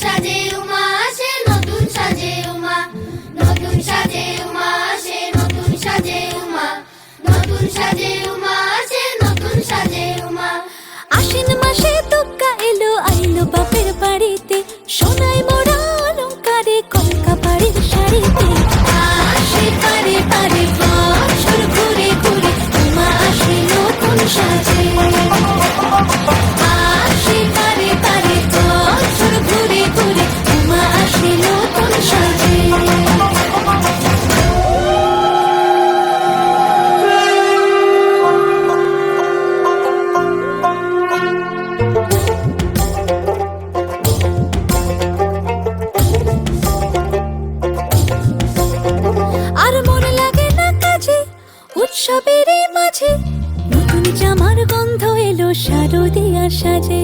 সাজে উমা আসে, নতুন সাজে উমা, নতুন সাজে উমা আসে, নতুন সাজে উমা, নতুন সাজে উমা আসে, নতুন সাজে উমা। আশ্বিন মাসে দুর্গা এলো, আইলো বাপের বাড়িতে, সোনায় মোড়া অলংকারে কলকা বাড়ির শাড়িতে। আসে পারে পারে বছর ঘুরে ঘুরে, উমা আসে নতুন সাজে। আসে পারে পারে বছর ঘুরে ঘুরে, উমা আসে নতুন সাজে। আর মন লাগে না কাজে, উৎসবের এই মাঝে নতুন জামার গন্ধ এলো শারদিয়া সাজে।